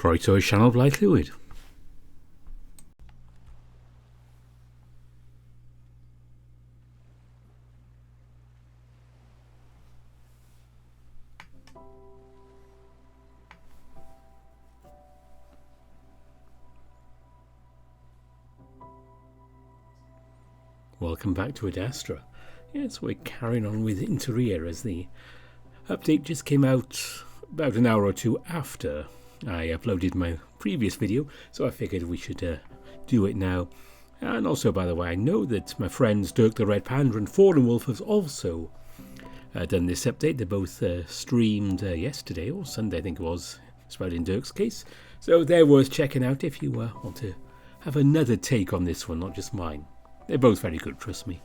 Croeso I sianel Blaid Llwyd. Welcome back to Adastra. Yes, we're carrying on with Interea as the update just came out about an hour or two after I uploaded my previous video, so I figured we should do it now. And also, by the way, I know that my friends Dirk the Red Panda and Fallen Wolf have also done this update. They both streamed yesterday or Sunday, I think it was. It's about in Dirk's case. So they're worth checking out if you want to have another take on this one, not just mine. They're both very good, trust me.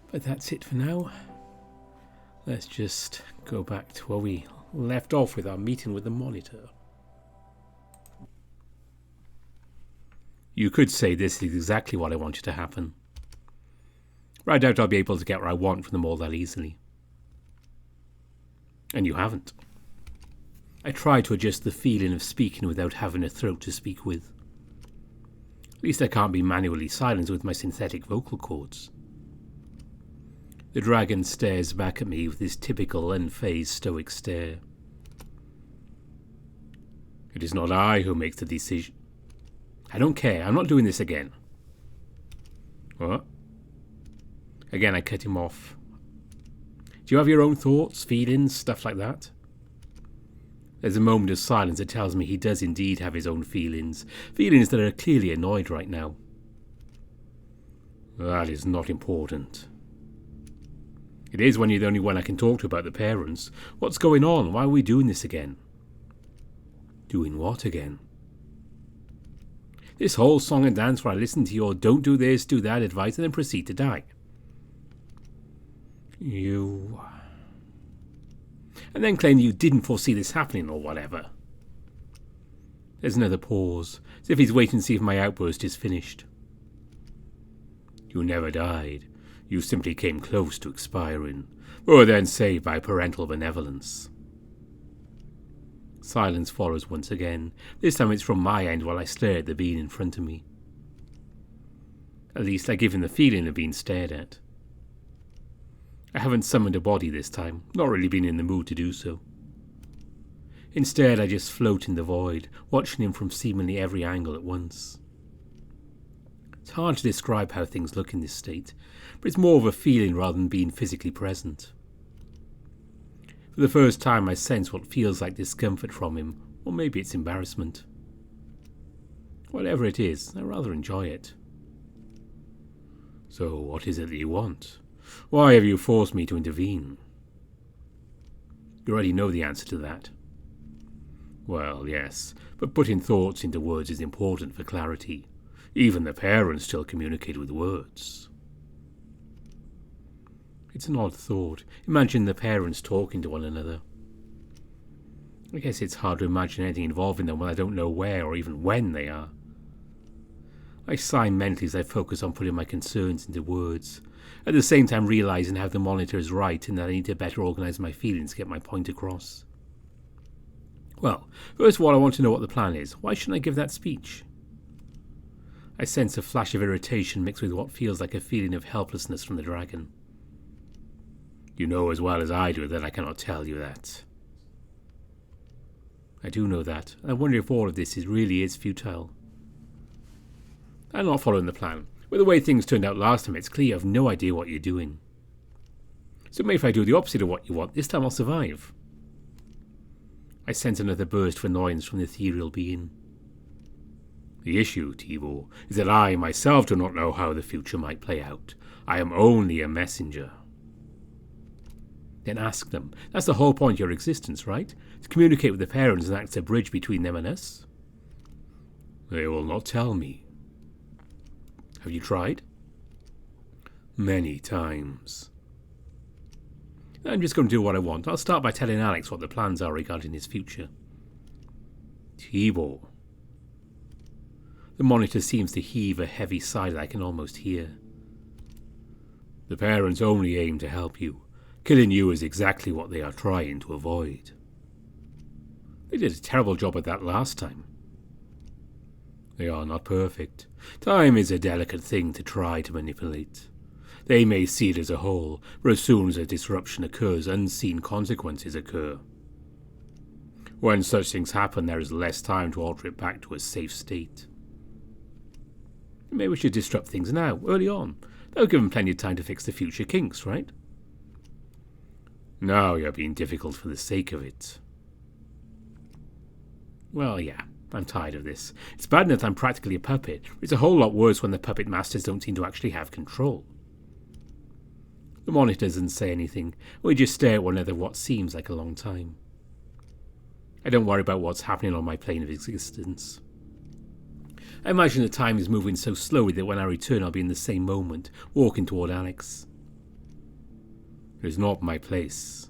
But that's it for now. Let's just go back to where we left off with our meeting with the monitor. You could say this is exactly what I wanted to happen. But I doubt I'll be able to get what I want from them all that easily. And you haven't. I tried to adjust the feeling of speaking without having a throat to speak with. At least I can't be manually silenced with my synthetic vocal cords. The dragon stares back at me with his typical unfazed stoic stare. It is not I who makes the decision. I don't care, I'm not doing this again. What? Again I cut him off. Do you have your own thoughts, feelings, stuff like that? There's a moment of silence that tells me he does indeed have his own feelings. Feelings that are clearly annoyed right now. That is not important. It is when you're the only one I can talk to about the parents. What's going on? Why are we doing this again? Doing what again? This whole song and dance where I listen to your don't do this, do that advice and then proceed to die. You... And then claim you didn't foresee this happening or whatever. There's another pause, as if he's waiting to see if my outburst is finished. You never died. You simply came close to expiring, but were then saved by parental benevolence. Silence follows once again. This time it's from my end while I stare at the being in front of me. At least I give him the feeling of being stared at. I haven't summoned a body this time, not really been in the mood to do so. Instead I just float in the void, watching him from seemingly every angle at once. It's hard to describe how things look in this state, but it's more of a feeling rather than being physically present. For the first time I sense what feels like discomfort from him, or maybe it's embarrassment. Whatever it is, I rather enjoy it. So what is it that you want? Why have you forced me to intervene? You already know the answer to that. Well, yes, but putting thoughts into words is important for clarity. Even the parents still communicate with words. It's an odd thought. Imagine the parents talking to one another. I guess it's hard to imagine anything involving them when I don't know where or even when they are. I sigh mentally as I focus on putting my concerns into words, at the same time realizing how the monitor is right and that I need to better organize my feelings to get my point across. Well, first of all I want to know what the plan is. Why shouldn't I give that speech? I sense a flash of irritation mixed with what feels like a feeling of helplessness from the dragon. You know as well as I do that I cannot tell you that. I do know that, and I wonder if all of this really is futile. I'm not following the plan. With the way things turned out last time, it's clear you have no idea what you're doing. So maybe if I do the opposite of what you want, this time I'll survive. I sense another burst of annoyance from the ethereal being. The issue, Tibor, is that I myself do not know how the future might play out. I am only a messenger. Then ask them. That's the whole point of your existence, right? To communicate with the parents and act as a bridge between them and us. They will not tell me. Have you tried? Many times. I'm just going to do what I want. I'll start by telling Alex what the plans are regarding his future. Tibor. The monitor seems to heave a heavy sigh that I can almost hear. The parents only aim to help you. Killing you is exactly what they are trying to avoid. They did a terrible job at that last time. They are not perfect. Time is a delicate thing to try to manipulate. They may see it as a whole, but as soon as a disruption occurs, unseen consequences occur. When such things happen, there is less time to alter it back to a safe state. Maybe we should disrupt things now, early on. That'll give them plenty of time to fix the future kinks, right? No, you're being difficult for the sake of it. Well, yeah, I'm tired of this. It's bad enough I'm practically a puppet. It's a whole lot worse when the puppet masters don't seem to actually have control. The monitor doesn't say anything. We just stare at one another what seems like a long time. I don't worry about what's happening on my plane of existence. I imagine the time is moving so slowly that when I return I'll be in the same moment, walking toward Alex. It is not my place.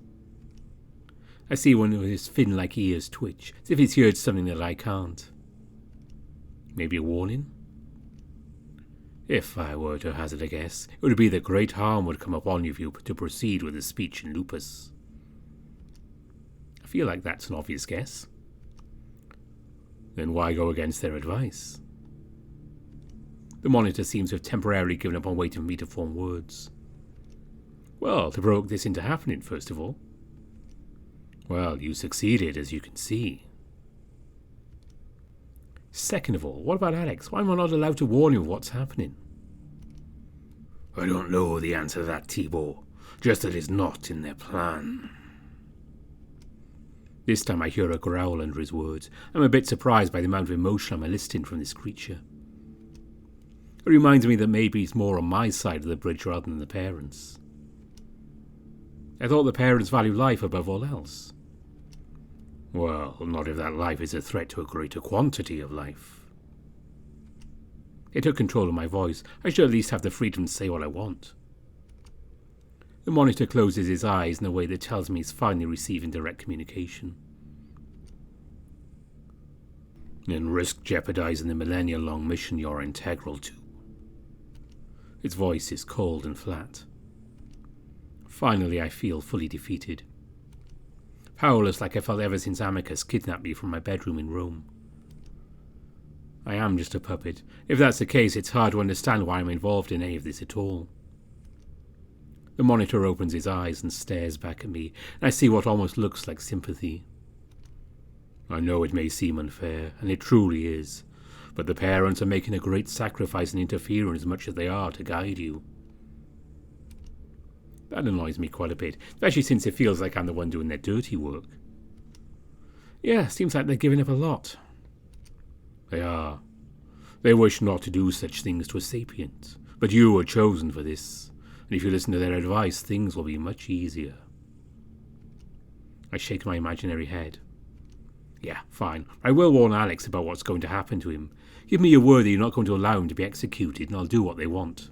I see one of his fin-like ears twitch, as if he's heard something that I can't. Maybe a warning? If I were to hazard a guess, it would be that great harm would come upon you if you to proceed with the speech in lupus. I feel like that's an obvious guess. Then why go against their advice? The monitor seems to have temporarily given up on waiting for me to form words. Well, to provoke this into happening, first of all. Well, you succeeded, as you can see. Second of all, what about Alex? Why am I not allowed to warn him of what's happening? I don't know the answer to that, Thibault. Just that it's not in their plan. This time I hear a growl under his words. I'm a bit surprised by the amount of emotion I'm eliciting from this creature. It reminds me that maybe he's more on my side of the bridge rather than the parents. I thought the parents value life above all else. Well, not if that life is a threat to a greater quantity of life. It took control of my voice. I should at least have the freedom to say what I want. The monitor closes his eyes in a way that tells me he's finally receiving direct communication. And risk jeopardizing the millennia-long mission you're integral to. Its voice is cold and flat. Finally, I feel fully defeated. Powerless like I felt ever since Amicus kidnapped me from my bedroom in Rome. I am just a puppet. If that's the case, it's hard to understand why I'm involved in any of this at all. The monitor opens his eyes and stares back at me, and I see what almost looks like sympathy. I know it may seem unfair, and it truly is, but the parents are making a great sacrifice and interfering as much as they are to guide you. That annoys me quite a bit, especially since it feels like I'm the one doing their dirty work. Yeah, seems like they're giving up a lot. They are. They wish not to do such things to a sapient, but you were chosen for this, and if you listen to their advice, things will be much easier. I shake my imaginary head. Yeah, fine. I will warn Alex about what's going to happen to him. Give me your word that you're not going to allow him to be executed, and I'll do what they want.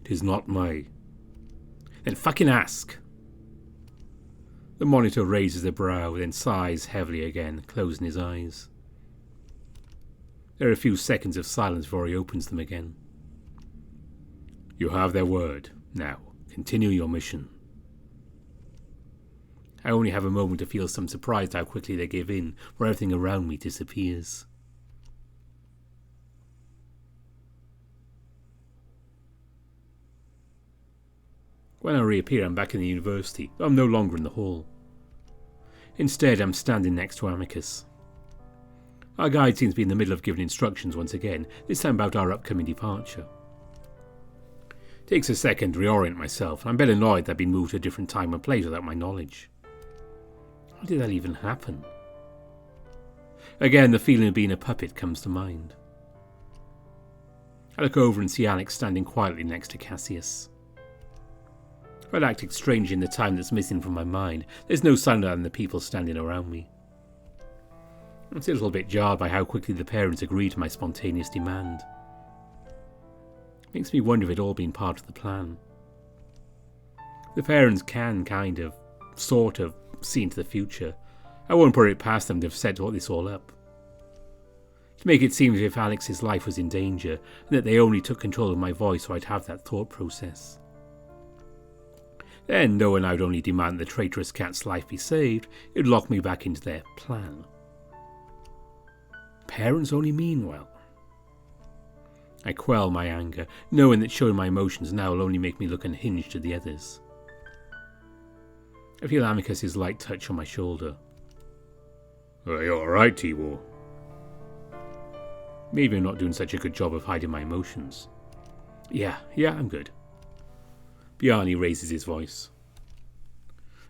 It is not my... Then fucking ask. The monitor raises a brow, then sighs heavily again, closing his eyes. There are a few seconds of silence before he opens them again. You have their word. Now, continue your mission. I only have a moment to feel some surprise how quickly they give in, where everything around me disappears. When I reappear, I'm back in the university, but I'm no longer in the hall. Instead, I'm standing next to Amicus. Our guide seems to be in the middle of giving instructions once again, this time about our upcoming departure. Takes a second to reorient myself, and I'm a bit annoyed that I've been moved to a different time and place without my knowledge. How did that even happen? Again, the feeling of being a puppet comes to mind. I look over and see Alex standing quietly next to Cassius. If I'd acted strangely in the time that's missing from my mind, there's no sign of that in the people standing around me. I'm still a little bit jarred by how quickly the parents agreed to my spontaneous demand. Makes me wonder if it all been part of the plan. The parents can sort of, see into the future. I won't put it past them to have set this all up. To make it seem as if Alex's life was in danger, and that they only took control of my voice so I'd have that thought process. Then, knowing I'd only demand the traitorous cat's life be saved, it'd lock me back into their plan. Parents only mean well. I quell my anger, knowing that showing my emotions now will only make me look unhinged to the others. I feel Amicus's light touch on my shoulder. Are you alright, Tibor? Maybe I'm not doing such a good job of hiding my emotions. Yeah, I'm good. Bjarni raises his voice.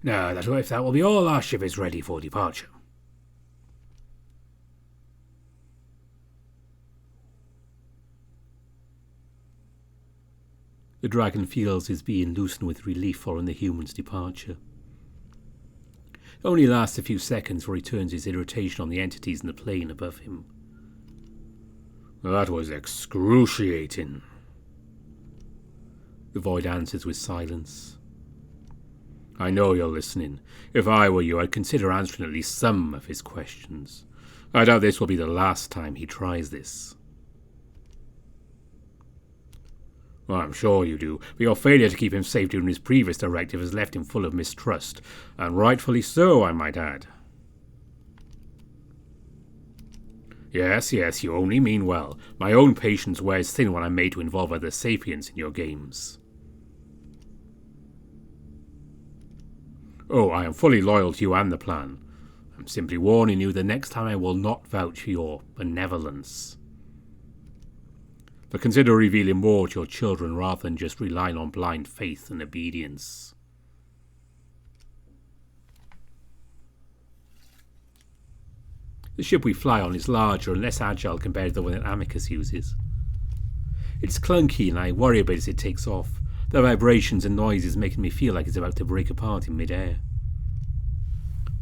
Now, if that will be all, our ship is ready for departure. The dragon feels his being loosened with relief following the human's departure. It only lasts a few seconds before he turns his irritation on the entities in the plane above him. That was excruciating. The void answers with silence. I know you're listening. If I were you, I'd consider answering at least some of his questions. I doubt this will be the last time he tries this. Well, I'm sure you do, but your failure to keep him safe during his previous directive has left him full of mistrust, and rightfully so, I might add. Yes, you only mean well. My own patience wears thin when I'm made to involve other sapiens in your games. Oh, I am fully loyal to you and the plan. I'm simply warning you the next time I will not vouch for your benevolence. But consider revealing more to your children rather than just relying on blind faith and obedience. The ship we fly on is larger and less agile compared to the one that Amicus uses. It's clunky and I worry a bit as it takes off. The vibrations and noises making me feel like it's about to break apart in mid-air.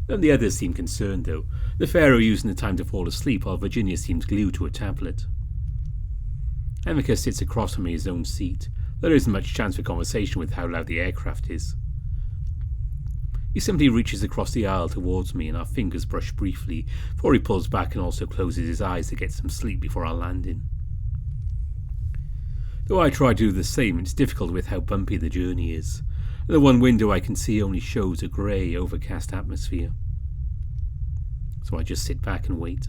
None of the others seem concerned though, the Pharaoh using the time to fall asleep while Virginia seems glued to a tablet. Amicus sits across from me in his own seat. There isn't much chance for conversation with how loud the aircraft is. He simply reaches across the aisle towards me and our fingers brush briefly before he pulls back and also closes his eyes to get some sleep before our landing. Though I try to do the same, it's difficult with how bumpy the journey is. The one window I can see only shows a grey, overcast atmosphere. So I just sit back and wait.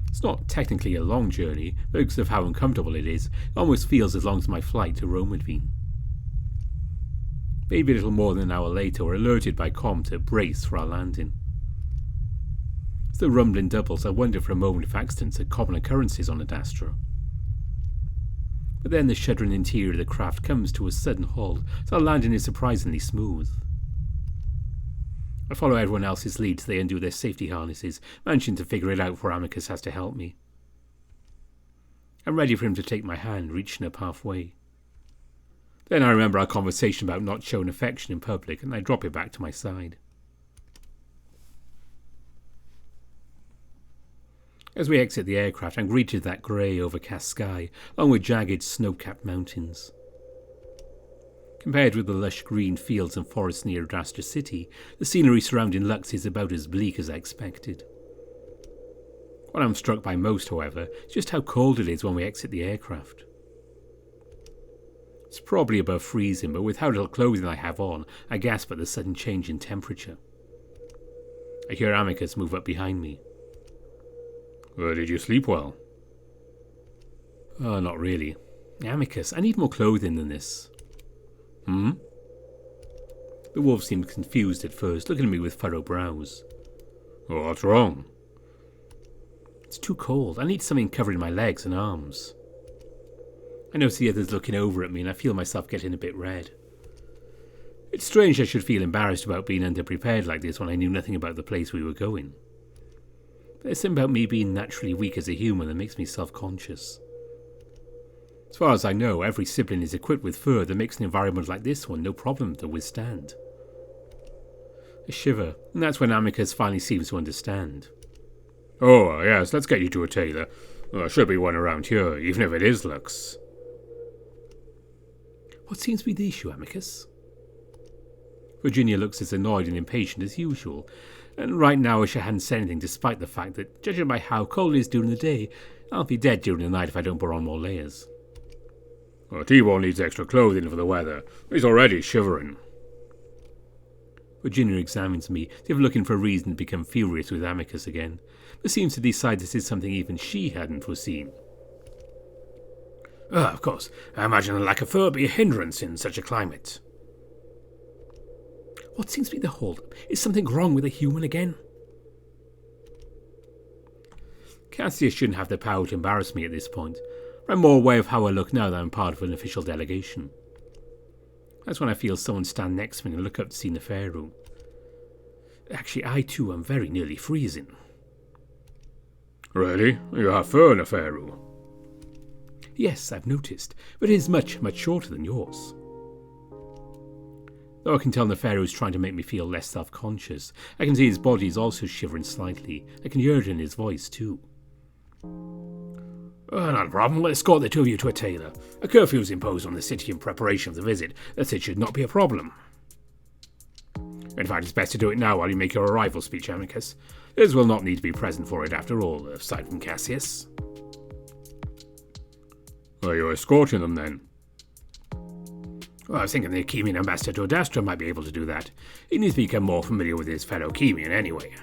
It's not technically a long journey, but because of how uncomfortable it is, it almost feels as long as my flight to Rome had been. Maybe a little more than an hour later, we're alerted by comm to brace for our landing. As the rumbling doubles, I wonder for a moment if accidents are common occurrences on Adastra. But then the shuddering interior of the craft comes to a sudden halt, so our landing is surprisingly smooth. I follow everyone else's lead so they undo their safety harnesses, managing to figure it out before Amicus has to help me. I'm ready for him to take my hand, reaching up halfway. Then I remember our conversation about not showing affection in public, and I drop it back to my side. As we exit the aircraft, I'm greeted with that grey, overcast sky, along with jagged, snow-capped mountains. Compared with the lush green fields and forests near Adastra City, the scenery surrounding Lux is about as bleak as I expected. What I'm struck by most, however, is just how cold it is when we exit the aircraft. It's probably above freezing, but with how little clothing I have on, I gasp at the sudden change in temperature. I hear Amicus move up behind me. Did you sleep well? Oh, not really. Amicus, I need more clothing than this. The wolf seemed confused at first, looking at me with furrowed brows. What's wrong? It's too cold. I need something covering my legs and arms. I notice the others looking over at me and I feel myself getting a bit red. It's strange I should feel embarrassed about being underprepared like this when I knew nothing about the place we were going. But there's something about me being naturally weak as a human that makes me self-conscious. As far as I know, every sibling is equipped with fur that makes an environment like this one no problem to withstand. I shiver, and that's when Amicus finally seems to understand. Oh, yes, let's get you to a tailor. There should be one around here, even if it is Lux. What seems to be the issue, Amicus? Virginia looks as annoyed and impatient as usual, and right now I wish I hadn't said anything despite the fact that, judging by how cold it is during the day, I'll be dead during the night if I don't put on more layers. Well, T-Ball needs extra clothing for the weather. He's already shivering. Virginia examines me, as if looking for a reason to become furious with Amicus again, but seems to decide this is something even she hadn't foreseen. Of course, I imagine a lack of fur would be a hindrance in such a climate. What seems to be the hold-up? Is something wrong with a human again? Cassius shouldn't have the power to embarrass me at this point, but I'm more aware of how I look now that I'm part of an official delegation. That's when I feel someone stand next to me and look up to see Neferu. Actually, I too am very nearly freezing. Really? You have fur, Neferu? Yes, I've noticed, but it is much, much shorter than yours. Though I can tell Neferu is trying to make me feel less self-conscious, I can see his body is also shivering slightly. I can hear it in his voice too. Not a problem. We'll escort the two of you to a tailor. A curfew is imposed on the city in preparation of the visit. Thus it should not be a problem. In fact, it's best to do it now while you make your arrival speech, Amicus. Liz will not need to be present for it after all, aside from Cassius. Are you escorting them then? Well, I was thinking the Khemian ambassador to Adastra might be able to do that. He needs to become more familiar with his fellow Khemian anyway.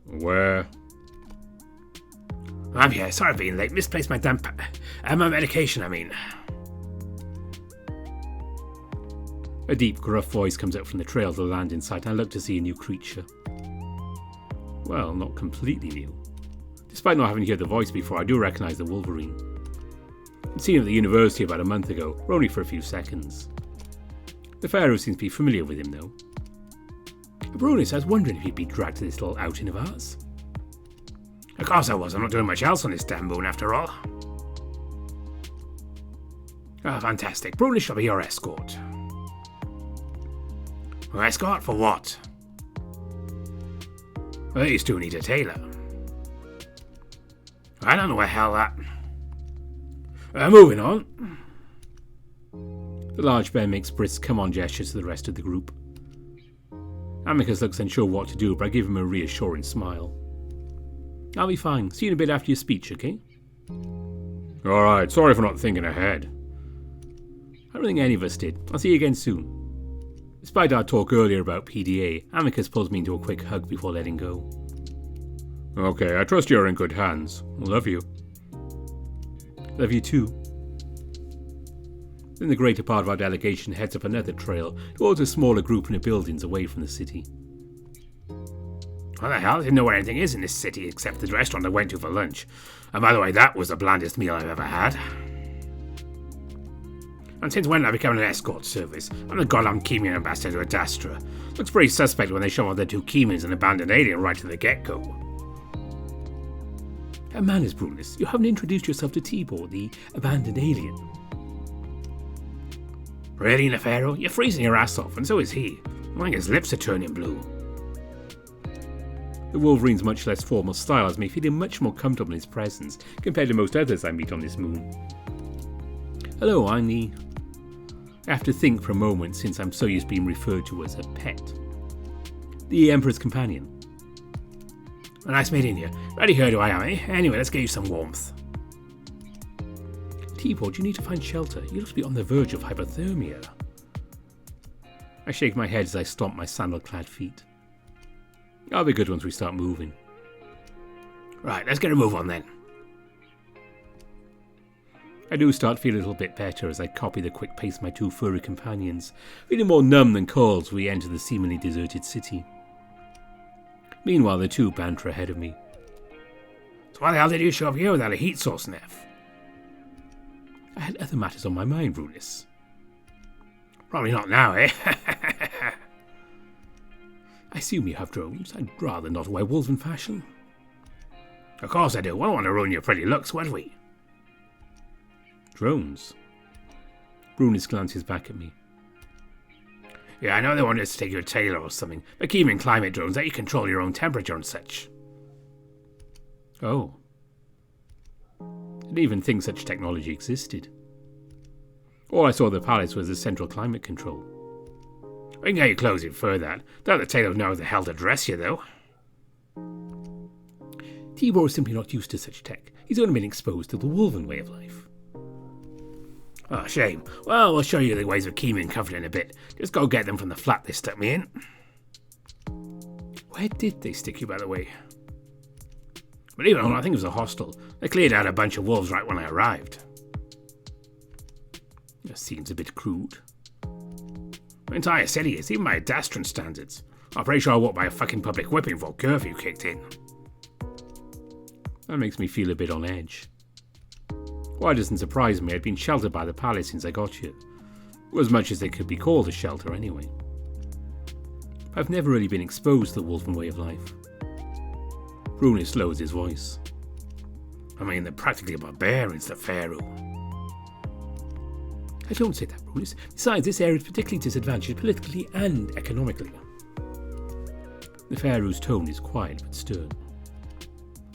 Where? I'm here. Sorry for being late. Misplaced my my medication, I mean. A deep, gruff voice comes out from the trail to the land in sight, and I look to see a new creature. Well, not completely new. Despite not having heard the voice before, I do recognise the Wolverine. I'd seen him at the university about a month ago, but only for a few seconds. The Pharaoh seems to be familiar with him, though. Brunis, I was wondering if he'd be dragged to this little outing of ours. Of course I was. I'm not doing much else on this damn moon after all. Ah, fantastic. Brunis shall be your escort. Your escort for what? Well, these two need a tailor. I don't know where the hell that... moving on. The large bear makes brisk come-on gestures to the rest of the group. Amicus looks unsure what to do, but I give him a reassuring smile. I'll be fine. See you in a bit after your speech, okay? Alright, sorry for not thinking ahead. I don't think any of us did. I'll see you again soon. Despite our talk earlier about PDA, Amicus pulls me into a quick hug before letting go. Okay, I trust you're in good hands. Love you. Love you too. Then the greater part of our delegation heads up another trail towards a smaller grouping of buildings away from the city. What the hell? I didn't know where anything is in this city except the restaurant I went to for lunch. And by the way, that was the blandest meal I've ever had. And since when did I become an escort service? I'm the goddamn Khemian ambassador to Adastra. Looks pretty suspect when they show off the two Khemians and abandoned alien right to the get-go. Manners, Brunis, you haven't introduced yourself to Tibor, the abandoned alien. Really, Neferu? You're freezing your ass off, and so is he. I think his lips are turning blue. The Wolverine's much less formal style has me feeling much more comfortable in his presence compared to most others I meet on this moon. Hello, I'm the... I have to think for a moment since I'm so used to being referred to as a pet. The Emperor's companion. Well, nice meeting you. Ready here do I am, eh? Anyway, let's get you some warmth. Tibor, you need to find shelter. You look to be on the verge of hypothermia. I shake my head as I stomp my sandal-clad feet. I'll be good once we start moving. Right, let's get a move on then. I do start feeling a little bit better as I copy the quick pace of my two furry companions, feeling more numb than cold as we enter the seemingly deserted city. Meanwhile, the two banter ahead of me. So why the hell did you show up here without a heat source, Neff? I had other matters on my mind, Brunis. Probably not now, eh? I assume you have drones. I'd rather not wear wolven fashion. Of course I do. We don't want to ruin your pretty looks, would we? Drones? Brunis glances back at me. Yeah, I know they wanted us to take your tailor or something, but Khemian climate drones let you control your own temperature and such. Oh. I didn't even think such technology existed. All I saw at the palace was the central climate control. We can get your clothes in for that. Don't the tailor know the hell to dress you, though. Tibor is simply not used to such tech. He's only been exposed to the wolven way of life. Oh, shame. Well, we'll show you the ways of Khemia and Covenant in a bit. Just go get them from the flat they stuck me in. Where did they stick you, by the way? Believe it or not, I think it was a hostel. They cleared out a bunch of wolves right when I arrived. That seems a bit crude. My entire city is, even by Adastra standards. I'm pretty sure I walked by a fucking public whipping before curfew kicked in. That makes me feel a bit on edge. Why doesn't surprise me, I'd been sheltered by the palace since I got here. As much as they could be called a shelter anyway. I've never really been exposed to the wolfen way of life. Brunis lowers his voice. I mean, they're practically barbarians, the Pharaoh. I don't say that, Brunis. Besides, this area is particularly disadvantaged politically and economically. The Pharaoh's tone is quiet but stern.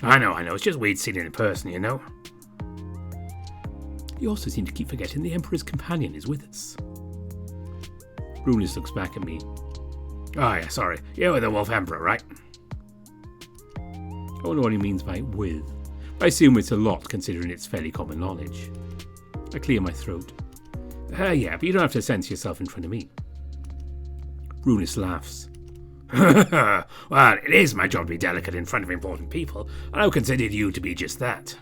I know, it's just weird seeing it in person, you know? You also seem to keep forgetting the Emperor's companion is with us. Brunis looks back at me. Oh yeah, sorry. You're the Wolf Emperor, right? I don't know what he means by with. I assume it's a lot considering it's fairly common knowledge. I clear my throat. Yeah, but you don't have to censor yourself in front of me. Brunis laughs. Well, it is my job to be delicate in front of important people, and I would consider you to be just that.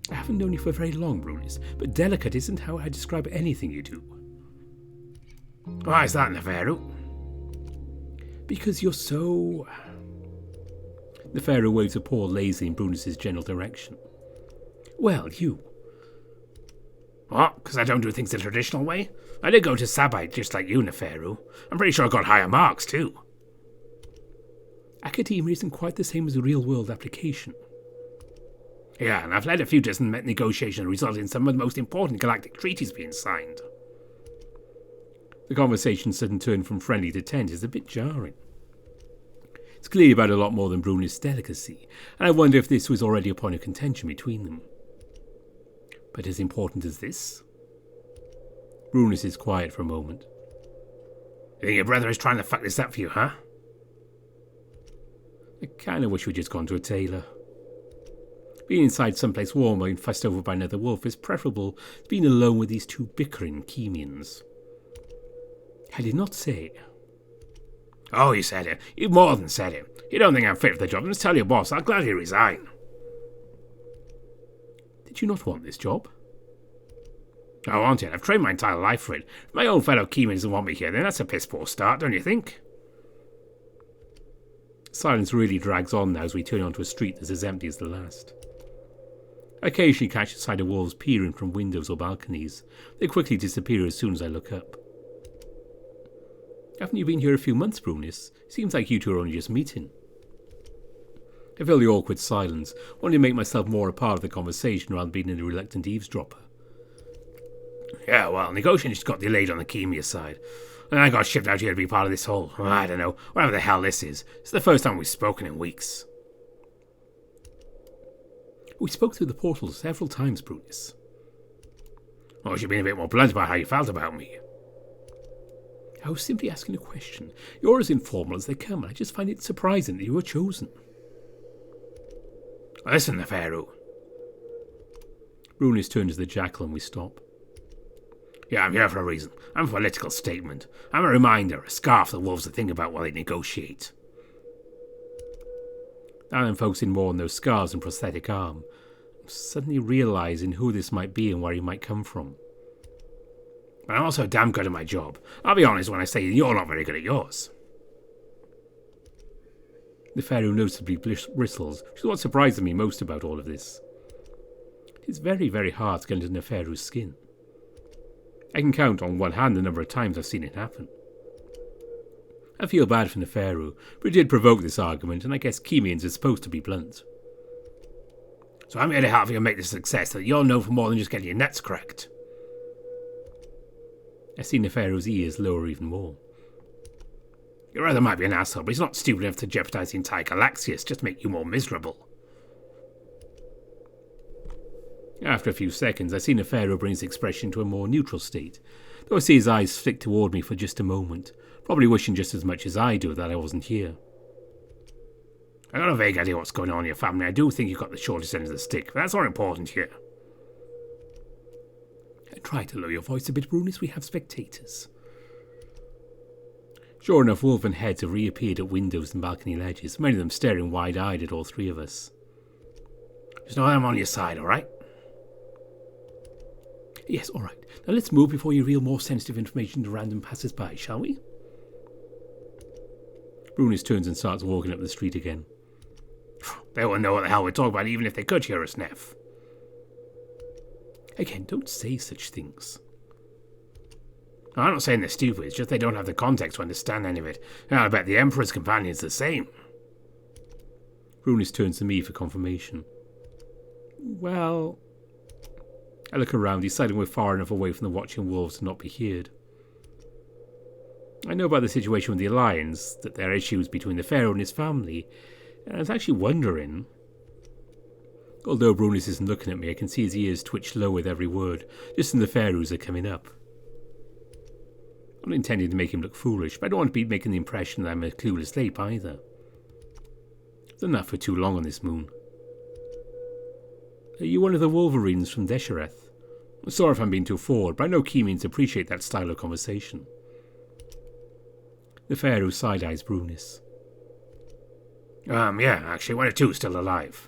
I haven't known you for very long, Brunis, but delicate isn't how I describe anything you do. Why is that, Neferu? Because you're so... Neferu waves a paw lazily in Brunis' general direction. Well, you. What? Because I don't do things the traditional way? I did go to Sabite just like you, Neferu. I'm pretty sure I got higher marks, too. Academia isn't quite the same as a real-world application. Yeah, and I've led a few dozen negotiations resulting in some of the most important galactic treaties being signed. The conversation's sudden turn from friendly to tense is a bit jarring. It's clearly about a lot more than Brunis' delicacy, and I wonder if this was already a point of contention between them. But as important as this? Brunis is quiet for a moment. You think your brother is trying to fuck this up for you, huh? I kinda wish we'd just gone to a tailor. Being inside someplace warm and fussed over by another wolf is preferable to being alone with these two bickering Khemians. I did not say. Oh, you said it. You more than said it. You don't think I'm fit for the job, then just tell your boss. I'll gladly resign. Did you not want this job? I want it. I've trained my entire life for it. If my own fellow Khemian doesn't want me here, then that's a piss-poor start, don't you think? Silence really drags on now as we turn onto a street that's as empty as the last. I occasionally catch sight of wolves peering from windows or balconies. They quickly disappear as soon as I look up. Haven't you been here a few months, Brunis? Seems like you two are only just meeting. I feel the awkward silence, wanting to make myself more a part of the conversation rather than being a reluctant eavesdropper. Yeah, well, negotiations got delayed on the Khemia side, and I got shipped out here to be part of this whole, I don't know, whatever the hell this is. It's the first time we've spoken in weeks. We spoke through the portal several times, Brunis. Well, you've been a bit more blunt about how you felt about me. I was simply asking a question. You're as informal as they come, and I just find it surprising that you were chosen. Listen, Neferu. Brunis turns to the jackal and we stop. Yeah, I'm here for a reason. I'm a political statement. I'm a reminder, a scarf the wolves to think about while they negotiate. Now I'm focusing more on those scars and prosthetic arm, I'm suddenly realising who this might be and where he might come from. But I'm also damn good at my job. I'll be honest when I say you're not very good at yours. The Pharaoh noticeably bristles, which is what surprises me most about all of this. It's very, very hard to get into Neferu's skin. I can count on one hand the number of times I've seen it happen. I feel bad for Neferu, but it did provoke this argument, and I guess Khemians are supposed to be blunt. So I'm here to help you make this a success so that you're known for more than just getting your nuts cracked. I see Neferu's ears lower even more. Your brother might be an asshole, but he's not stupid enough to jeopardize the entire Galaxius just to make you more miserable. After a few seconds, I see Neferu bring his expression to a more neutral state, though I see his eyes flick toward me for just a moment, probably wishing just as much as I do that I wasn't here. I got a vague idea what's going on in your family. I do think you got the shortest end of the stick, but that's not important here. try to lower your voice a bit, Brunis. We have spectators. Sure enough, wolven heads have reappeared at windows and balcony ledges, many of them staring wide-eyed at all three of us. Just know I'm on your side, all right? Yes, all right. Now let's move before you reveal more sensitive information to random passers-by, shall we? Brunis turns and starts walking up the street again. They won't know what the hell we're talking about, even if they could hear us, Neff. Again, don't say such things. I'm not saying they're stupid, it's just they don't have the context to understand any of it. And I bet the Emperor's companion's the same. Brunis turns to me for confirmation. Well... I look around, deciding we're far enough away from the watching wolves to not be heard. I know about the situation with the Alliance, that there are issues between the Pharaoh and his family, and I was actually wondering... Although Brunis isn't looking at me, I can see his ears twitch low with every word, just as the Pharaohs are coming up. I'm not intending to make him look foolish, but I don't want to be making the impression that I'm a clueless ape either. I've done that for too long on this moon. Are you one of the Wolverines from Deshareth? I'm sorry if I'm being too forward, but I know Khemians appreciate that style of conversation. The Pharaoh side-eyes Brunis. Yeah, actually, one or two still alive.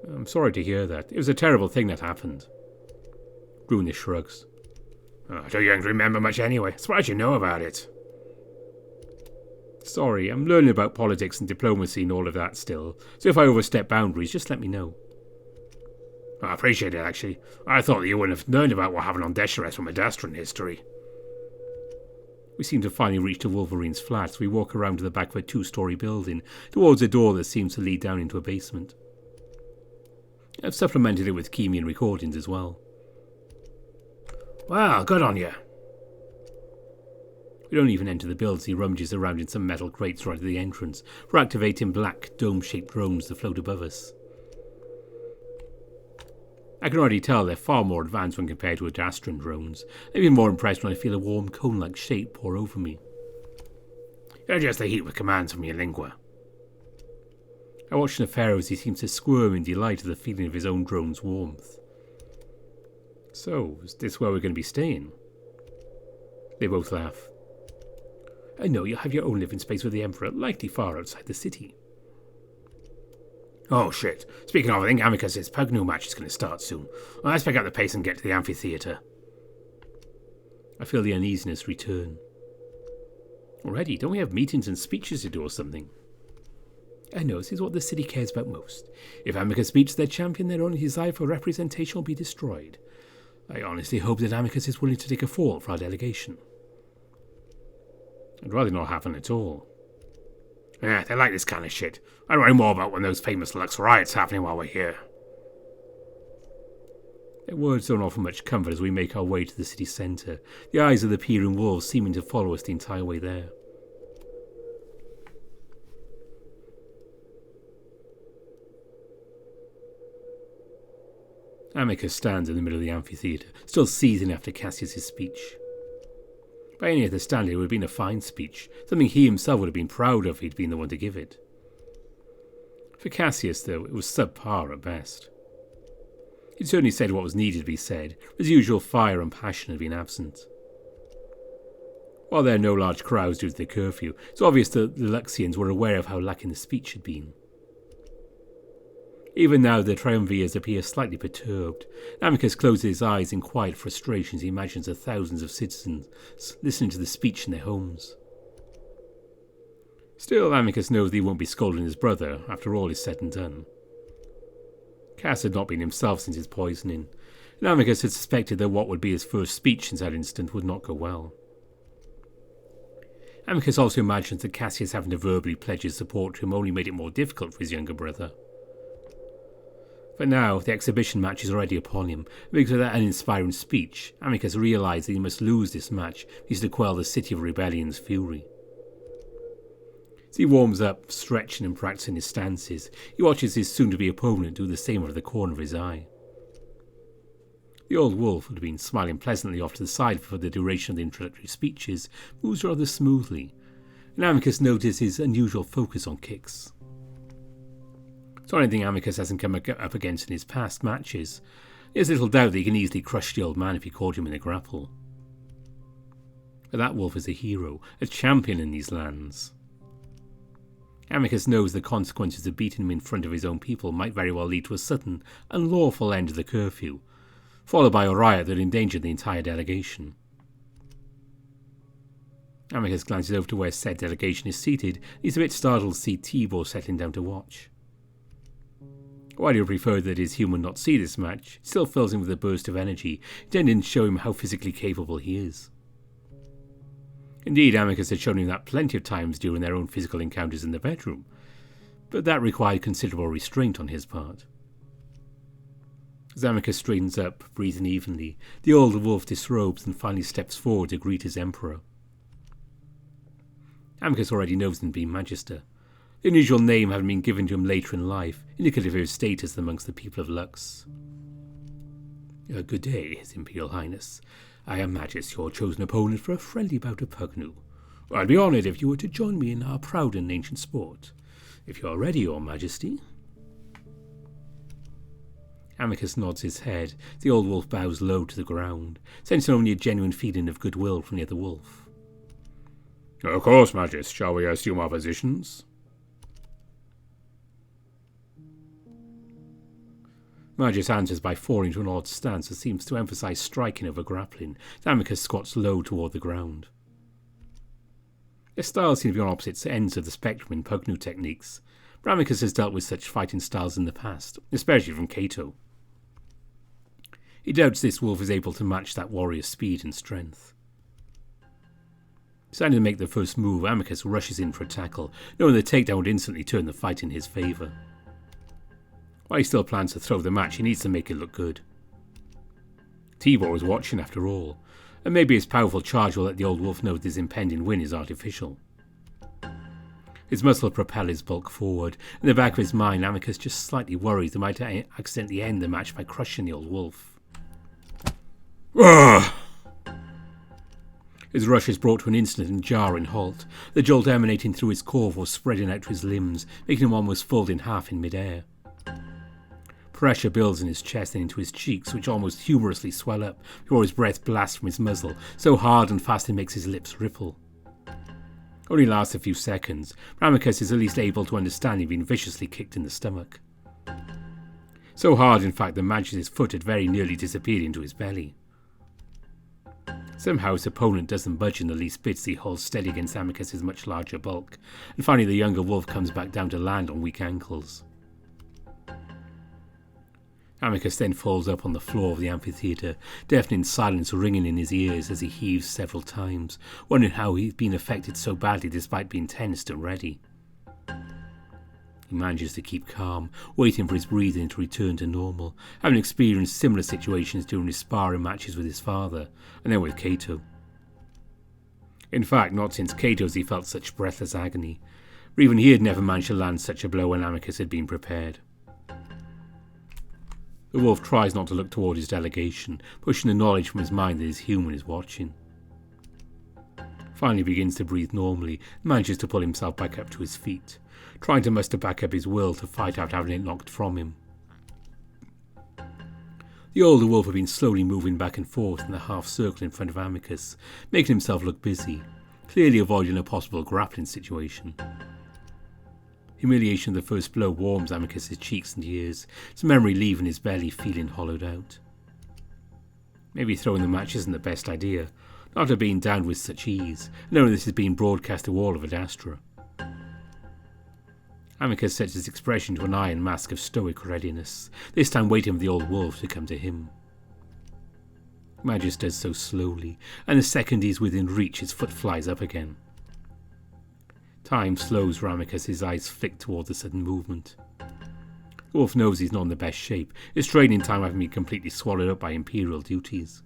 I'm sorry to hear that. It was a terrible thing that happened. Brunis shrugs. Too young to remember much anyway. Surprised you know about it. Sorry, I'm learning about politics and diplomacy and all of that still, so if I overstep boundaries, just let me know. I appreciate it, actually. I thought that you wouldn't have learned about what happened on Deshareth from Adastra in history. We seem to finally reach the Wolverine's flat, so we walk around to the back of a 2-story building, towards a door that seems to lead down into a basement. I've supplemented it with Khemian recordings as well. Well, good on you. We don't even enter the build as he rummages around in some metal crates right at the entrance for activating black, dome-shaped drones that float above us. I can already tell they're far more advanced when compared to Adastra drones. I'm even more impressed when I feel a warm, cone-like shape pour over me. You're just the heat with commands from your lingua. I watch the Pharaoh as he seems to squirm in delight at the feeling of his own drone's warmth. So, is this where we're going to be staying? They both laugh. I know you'll have your own living space with the Emperor, likely far outside the city. Oh shit. Speaking of, I think Amicus's Pugnu match is going to start soon. Well, let's pick up the pace and get to the amphitheatre. I feel the uneasiness return. Already, don't we have meetings and speeches to do or something? I know, this is what the city cares about most. If Amicus beats their champion, their only desire for representation will be destroyed. I honestly hope that Amicus is willing to take a fall for our delegation. I'd rather not happen at all. Yeah, they like this kind of shit. I don't know more about one of those famous Lux riots happening while we're here. Their words don't offer much comfort as we make our way to the city centre, the eyes of the peering wolves seeming to follow us the entire way there. Amicus stands in the middle of the amphitheatre, still seething after Cassius's speech. By any other standard, it would have been a fine speech, something he himself would have been proud of if he'd been the one to give it. For Cassius, though, it was subpar at best. He'd certainly said what was needed to be said, but his usual fire and passion had been absent. While there are no large crowds due to the curfew, it's obvious that the Luxians were aware of how lacking the speech had been. Even now, the triumvirs appear slightly perturbed. Amicus closes his eyes in quiet frustration as he imagines the thousands of citizens listening to the speech in their homes. Still, Amicus knows that he won't be scolding his brother after all is said and done. Cass had not been himself since his poisoning, and Amicus had suspected that what would be his first speech since that incident would not go well. Amicus also imagines that Cassius having to verbally pledge his support to him only made it more difficult for his younger brother. But now, the exhibition match is already upon him, and because of that uninspiring speech, Amicus realizes that he must lose this match if he's to quell the City of Rebellion's fury. As he warms up, stretching and practicing his stances, he watches his soon-to-be opponent do the same out of the corner of his eye. The old wolf, who had been smiling pleasantly off to the side for the duration of the introductory speeches, moves rather smoothly, and Amicus notices his unusual focus on kicks. It's not anything Amicus hasn't come up against in his past matches, There's little doubt that he can easily crush the old man if he caught him in a grapple. But that wolf is a hero, a champion in these lands. Amicus knows the consequences of beating him in front of his own people might very well lead to a sudden, unlawful end of the curfew, followed by a riot that endangered the entire delegation. Amicus glances over to where said delegation is seated. He's a bit startled to see Tibor settling down to watch. While he would prefer that his human not see this match, it still fills him with a burst of energy, intending to show him how physically capable he is. Indeed, Amicus had shown him that plenty of times during their own physical encounters in the bedroom, but that required considerable restraint on his part. As Amicus straightens up, breathing evenly, the old wolf disrobes and finally steps forward to greet his emperor. Amicus already knows him to be Magister, the unusual name having been given to him later in life, indicative of his status amongst the people of Lux. Good day, His Imperial Highness. I am Magus, your chosen opponent for a friendly bout of Pugnu. I'd be honoured if you were to join me in our proud and ancient sport. If you are ready, Your Majesty. Amicus nods his head. The old wolf bows low to the ground, sensing only a genuine feeling of goodwill from the other wolf. Of course, Magus. Shall we assume our positions? Magus answers by falling to an odd stance that seems to emphasise striking over grappling. Amicus squats low toward the ground. Their styles seem to be on opposite ends of the spectrum in Pugnu techniques, but Amicus has dealt with such fighting styles in the past, especially from Cato. He doubts this wolf is able to match that warrior's speed and strength. Deciding to make the first move, Amicus rushes in for a tackle, knowing the takedown would instantly turn the fight in his favour. While he still plans to throw the match, he needs to make it look good. Tibor is watching after all, and maybe his powerful charge will let the old wolf know that his impending win is artificial. His muscle propel his bulk forward. In the back of his mind, Amicus just slightly worries they might accidentally end the match by crushing the old wolf. Ugh! His rush is brought to an instant and jarring halt. The jolt emanating through his core was spreading out to his limbs, making him almost fold in half in midair. Pressure builds in his chest and into his cheeks, which almost humorously swell up before his breath blasts from his muzzle, so hard and fast it makes his lips ripple. Only lasts a few seconds, but Amicus is at least able to understand he'd been viciously kicked in the stomach. So hard, in fact, that Magus's foot had very nearly disappeared into his belly. Somehow his opponent doesn't budge in the least bit as he holds steady against Amicus's much larger bulk, and finally the younger wolf comes back down to land on weak ankles. Amicus then falls up on the floor of the amphitheatre, deafening silence ringing in his ears as he heaves several times, wondering how he'd been affected so badly despite being tensed and ready. He manages to keep calm, waiting for his breathing to return to normal, having experienced similar situations during his sparring matches with his father, and then with Cato. In fact, not since Cato has he felt such breathless agony, for even he had never managed to land such a blow when Amicus had been prepared. The wolf tries not to look toward his delegation, pushing the knowledge from his mind that his human is watching. Finally begins to breathe normally, and manages to pull himself back up to his feet, trying to muster back up his will to fight out having it knocked from him. The older wolf had been slowly moving back and forth in a half circle in front of Amicus, making himself look busy, clearly avoiding a possible grappling situation. Humiliation of the first blow warms Amicus's cheeks and ears, his memory leaving his belly feeling hollowed out. Maybe throwing the match isn't the best idea, not after being downed with such ease, knowing this is being broadcast to all of Adastra. Amicus sets his expression to an iron mask of stoic readiness, this time waiting for the old wolf to come to him. Magus does so slowly, and the second he's within reach his foot flies up again. Time slows for Amicus, his eyes flick toward the sudden movement. The wolf knows he's not in the best shape, his training time having been completely swallowed up by imperial duties.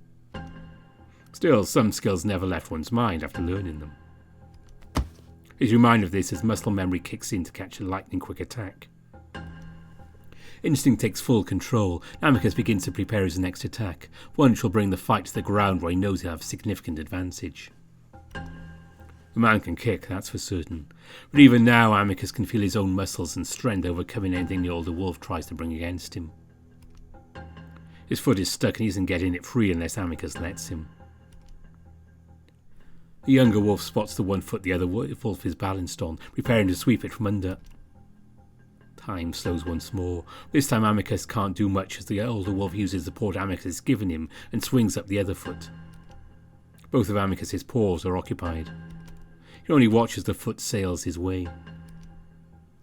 Still, some skills never left one's mind after learning them. He's reminded of this as muscle memory kicks in to catch a lightning-quick attack. Instinct takes full control, and Amicus begins to prepare his next attack, one which will bring the fight to the ground where he knows he'll have significant advantage. The man can kick, that's for certain, but even now Amicus can feel his own muscles and strength overcoming anything the older wolf tries to bring against him. His foot is stuck and he isn't getting it free unless Amicus lets him. The younger wolf spots the one foot the other wolf is balanced on, preparing to sweep it from under. Time slows once more. This time Amicus can't do much as the older wolf uses the paw Amicus has given him and swings up the other foot. Both of Amicus's paws are occupied. He only watches as the foot sails his way.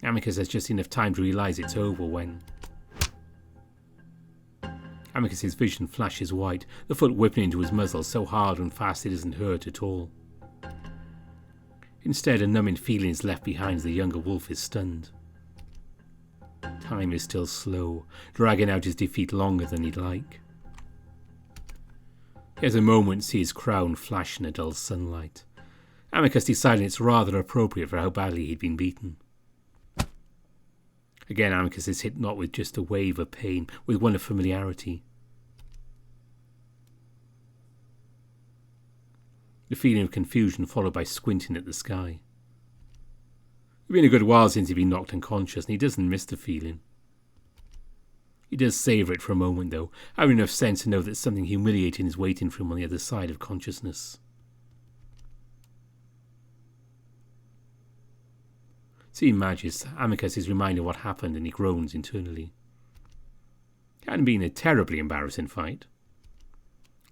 Amicus has just enough time to realise it's over when... Amicus's vision flashes white, the foot whipping into his muzzle so hard and fast it isn't hurt at all. Instead, a numbing feeling is left behind as the younger wolf is stunned. Time is still slow, dragging out his defeat longer than he'd like. He has a moment to see his crown flash in a dull sunlight. Amicus decided it's rather appropriate for how badly he'd been beaten. Again, Amicus is hit not with just a wave of pain, with one of familiarity. The feeling of confusion followed by squinting at the sky. It's been a good while since he'd been knocked unconscious, and he doesn't miss the feeling. He does savour it for a moment, though, having enough sense to know that something humiliating is waiting for him on the other side of consciousness. Seeing Magis, Amicus is reminded of what happened and he groans internally. It hadn't been a terribly embarrassing fight.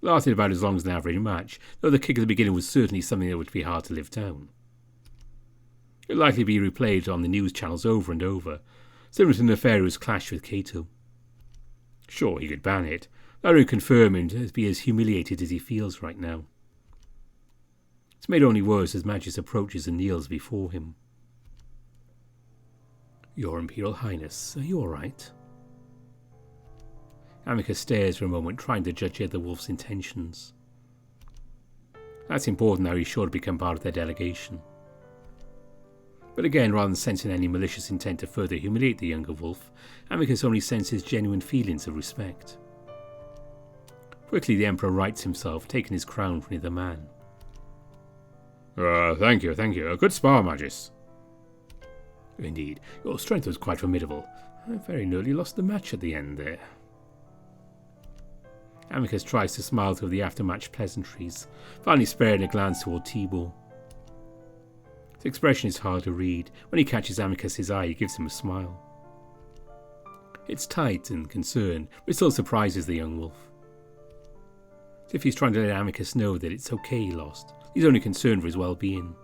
It lasted about as long as an average match, though the kick at the beginning was certainly something that would be hard to live down. It would likely be replayed on the news channels over and over, similar to Nefarious clash with Cato. Sure, he could ban it, that would confirm him to be as humiliated as he feels right now. It's made only worse as Magis approaches and kneels before him. Your Imperial Highness, are you all right? Amicus stares for a moment, trying to judge the other wolf's intentions. That's important now he's sure to become part of their delegation. But again, rather than sensing any malicious intent to further humiliate the younger wolf, Amicus only senses genuine feelings of respect. Quickly the Emperor rights himself, taking his crown from the other man. Thank you. A good spar, Magis. Indeed, your strength was quite formidable. I very nearly lost the match at the end there. Amicus tries to smile through the after-match pleasantries, finally sparing a glance toward Tibor. His expression is hard to read. When he catches Amicus's eye, he gives him a smile. It's tight and concerned, but it still surprises the young wolf. As if he's trying to let Amicus know that it's okay he lost. He's only concerned for his well-being.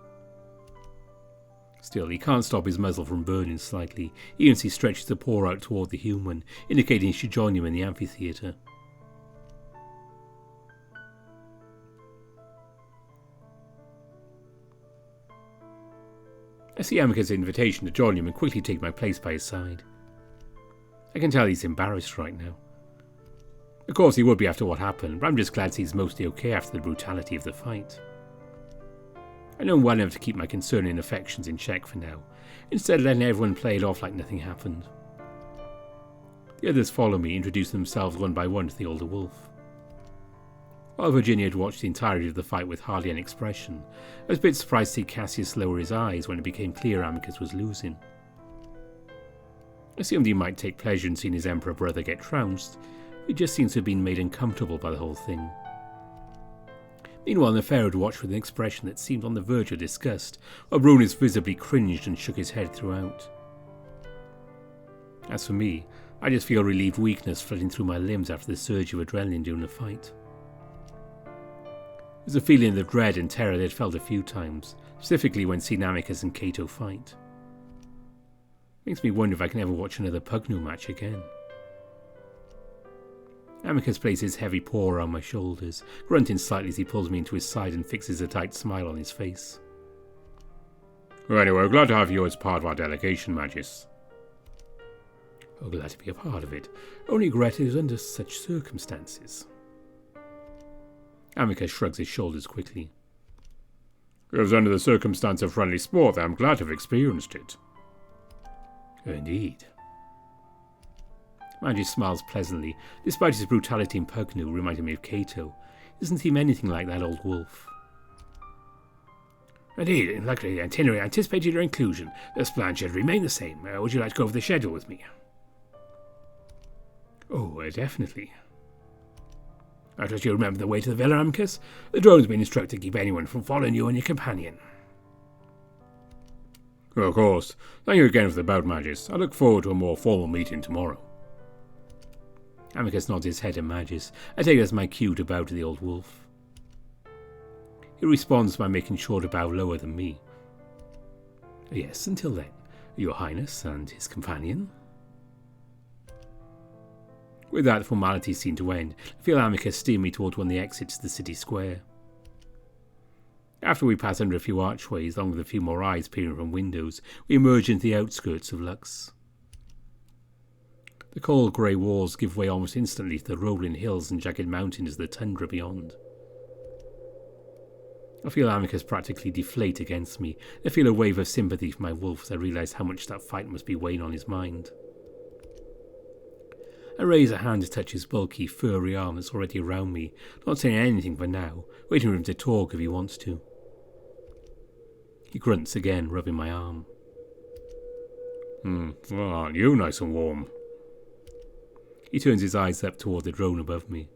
Still, he can't stop his muzzle from burning slightly, even as he stretches the paw out toward the human, indicating he should join him in the amphitheatre. I see Amicus' invitation to join him and quickly take my place by his side. I can tell he's embarrassed right now. Of course he would be after what happened, but I'm just glad he's mostly okay after the brutality of the fight. I know him well enough to keep my concerning affections in check for now, instead of letting everyone play it off like nothing happened. The others follow me, introducing themselves one by one to the older wolf. While Virginia had watched the entirety of the fight with hardly an expression, I was a bit surprised to see Cassius lower his eyes when it became clear Amicus was losing. I assumed he might take pleasure in seeing his Emperor brother get trounced, but he just seems to have been made uncomfortable by the whole thing. Meanwhile, Nefarious had watched with an expression that seemed on the verge of disgust, while Brunus visibly cringed and shook his head throughout. As for me, I just feel relieved weakness flooding through my limbs after the surge of adrenaline during the fight. It was a feeling of dread and terror they'd felt a few times, specifically when seeing Amicus and Cato fight. Makes me wonder if I can ever watch another Pugnu match again. Amicus places his heavy paw around my shoulders, grunting slightly as he pulls me into his side and fixes a tight smile on his face. Well, anyway, we're glad to have you as part of our delegation, Magis. Oh, glad to be a part of it. Only regret it was under such circumstances. Amicus shrugs his shoulders quickly. It was under the circumstance of friendly sport that I'm glad to have experienced it. Indeed. Magis smiles pleasantly, despite his brutality in Pugnu reminding me of Cato. Doesn't seem anything like that old wolf. Indeed, luckily the itinerary anticipated your inclusion. The plan should remain the same. Would you like to go over the schedule with me? Oh, definitely. I trust you remember the way to the villa, Amicus. The drone's been instructed to keep anyone from following you and your companion. Of course. Thank you again for the bout, Magis. I look forward to a more formal meeting tomorrow. Amicus nods his head at Magis. I take it as my cue to bow to the old wolf. He responds by making sure to bow lower than me. Yes, until then, Your Highness and his companion. With that, the formalities seem to end. I feel Amicus steer me towards one of the exits to the city square. After we pass under a few archways, along with a few more eyes peering from windows, we emerge into the outskirts of Lux. The cold grey walls give way almost instantly to the rolling hills and jagged mountains of the tundra beyond. I feel Amicus practically deflate against me. I feel a wave of sympathy for my wolf as I realise how much that fight must be weighing on his mind. I raise a hand to touch his bulky, furry arm that's already around me, not saying anything for now, waiting for him to talk if he wants to. He grunts again, rubbing my arm. Well, aren't you nice and warm? He turns his eyes up toward the drone above me.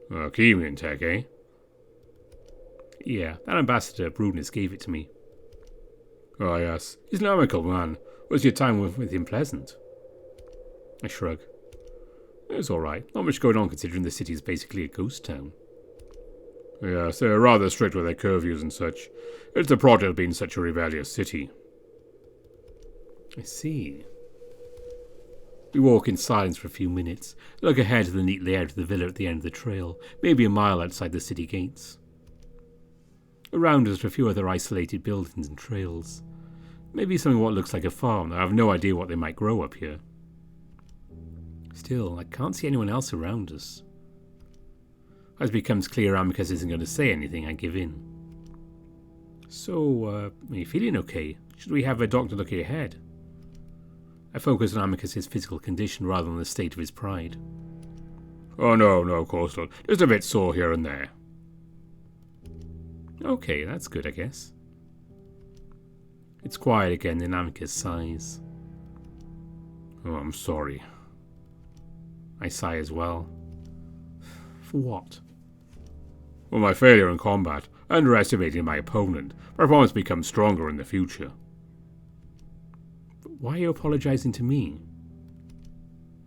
Khemian tech, eh? Yeah, that ambassador, Brunus, gave it to me. Oh, yes. He's an amicable man. Was your time with him pleasant? I shrug. It's alright. Not much going on considering the city is basically a ghost town. Yes, they're rather strict with their curfews and such. It's the product of being such a rebellious city. I see. We walk in silence for a few minutes, look ahead to the neat layout of the villa at the end of the trail, maybe a mile outside the city gates. Around us are a few other isolated buildings and trails. Maybe something what looks like a farm, though I have no idea what they might grow up here. Still, I can't see anyone else around us. As it becomes clear Amicus isn't going to say anything, I give in. So, are you feeling okay? Should we have a doctor look at your head? I focus on Amicus's physical condition rather than the state of his pride. Oh no, of course not. Just a bit sore here and there. Okay, that's good, I guess. It's quiet again, then Amicus sighs. Oh, I'm sorry. I sigh as well. For what? Well, my failure in combat, underestimating my opponent, but I promise to become stronger in the future. But why are you apologising to me?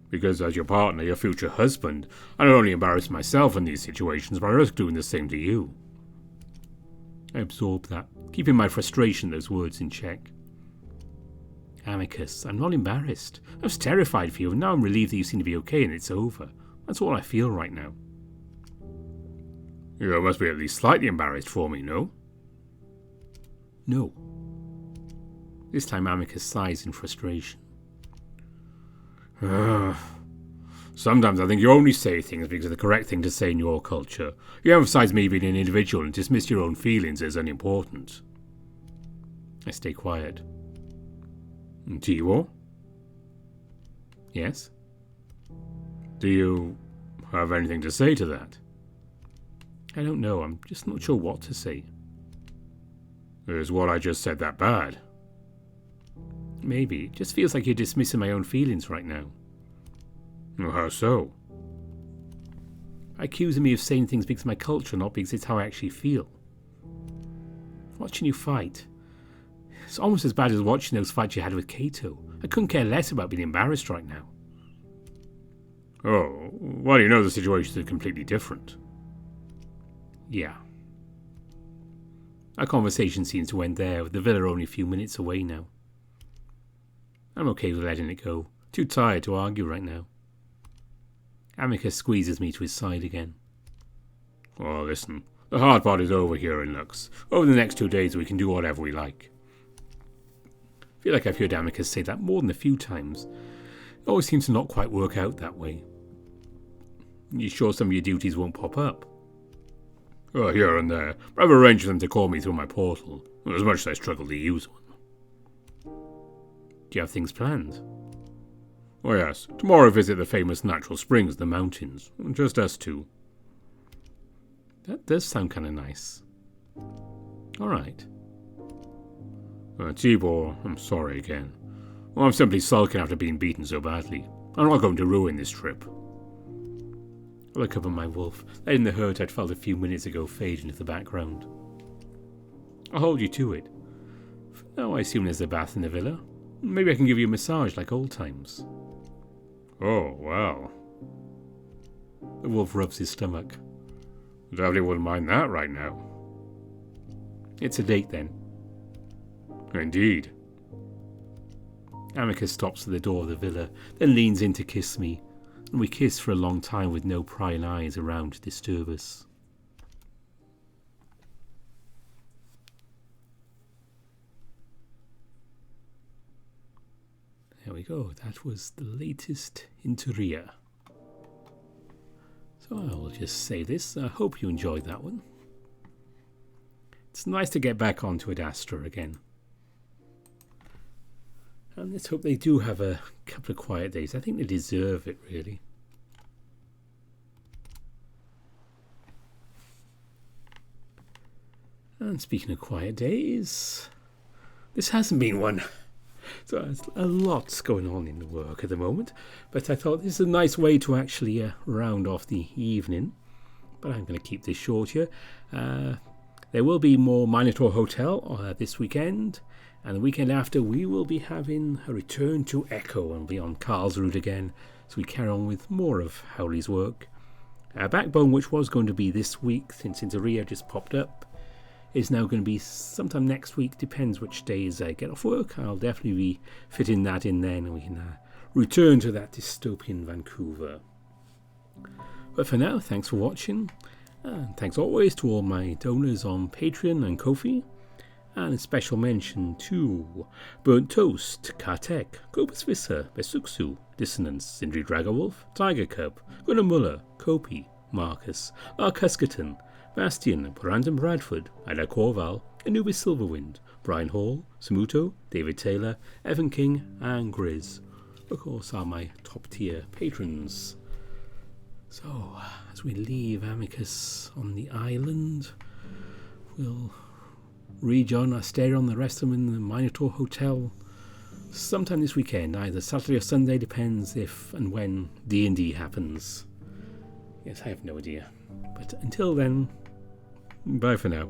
Because as your partner, your future husband, I not only embarrass myself in these situations, but I risk doing the same to you. I absorb that, keeping my frustration at those words in check. Amicus, I'm not embarrassed. I was terrified for you, and now I'm relieved that you seem to be okay and it's over. That's all I feel right now. You must be at least slightly embarrassed for me, no? No. This time Amicus sighs in frustration. Sometimes I think you only say things because it's the correct thing to say in your culture. You emphasize me being an individual and dismiss your own feelings as unimportant. I stay quiet. Tiwo? Yes? Do you have anything to say to that? I don't know. I'm just not sure what to say. Is what I just said that bad? Maybe. It just feels like you're dismissing my own feelings right now. How so? Accusing me of saying things because of my culture, not because it's how I actually feel. Watching you fight. It's almost as bad as watching those fights you had with Kato. I couldn't care less about being embarrassed right now. Oh, well, you know the situations are completely different. Yeah. Our conversation seems to end there, with the villa only a few minutes away now. I'm okay with letting it go. Too tired to argue right now. Amicus squeezes me to his side again. Oh, listen. The hard part is over here in Lux. Over the next 2 days we can do whatever we like. I feel like I've heard Amicus say that more than a few times. It always seems to not quite work out that way. You sure some of your duties won't pop up? Oh, here and there. But I've arranged for them to call me through my portal, as much as I struggle to use one. Do you have things planned? Oh yes, tomorrow I visit the famous natural springs in the mountains. Just us two. That does sound kind of nice. Alright. Tibor, I'm sorry again. Well, I'm simply sulking after being beaten so badly. I'm not going to ruin this trip. I look up at my wolf, letting the hurt I'd felt a few minutes ago fade into the background. I'll hold you to it. For now, I assume there's a bath in the villa. Maybe I can give you a massage like old times. Oh, well. The wolf rubs his stomach. Definitely wouldn't mind that right now. It's a date then. Indeed. Amicus stops at the door of the villa, then leans in to kiss me, and we kiss for a long time with no prying eyes around to disturb us. There we go, that was the latest Interea. So I'll just say this, I hope you enjoyed that one. It's nice to get back onto Adastra again. And let's hope they do have a couple of quiet days. I think they deserve it, really. And speaking of quiet days, this hasn't been one. So there's a lot going on in the work at the moment. But I thought this is a nice way to actually round off the evening. But I'm going to keep this short here. There will be more Minotaur Hotel this weekend. And the weekend after, we will be having a return to Echo and be on Karlsruhe again. So we carry on with more of Howley's work. Backbone, which was going to be this week since Interea just popped up, is now going to be sometime next week. Depends which days I get off work. I'll definitely be fitting that in then, and we can return to that dystopian Vancouver. But for now, thanks for watching. And thanks always to all my donors on Patreon and Ko-fi. And a special mention to Burnt Toast, Kartek, Gobus Visser, Besuksu, Dissonance, Sindri Dragawolf, Tiger Cub, Gunnar Muller, Kopi, Marcus, Lark Huskerton, Bastian, Brandon Bradford, Ida Corval, Anubis Silverwind, Brian Hall, Samuto, David Taylor, Evan King, and Grizz, of course, are my top tier patrons. So, as we leave Amicus on the island, we'll rejoin Asteria and the rest of them in the Minotaur Hotel sometime this weekend, either Saturday or Sunday, depends if and when D&D happens. Yes, I have no idea. But until then, bye for now.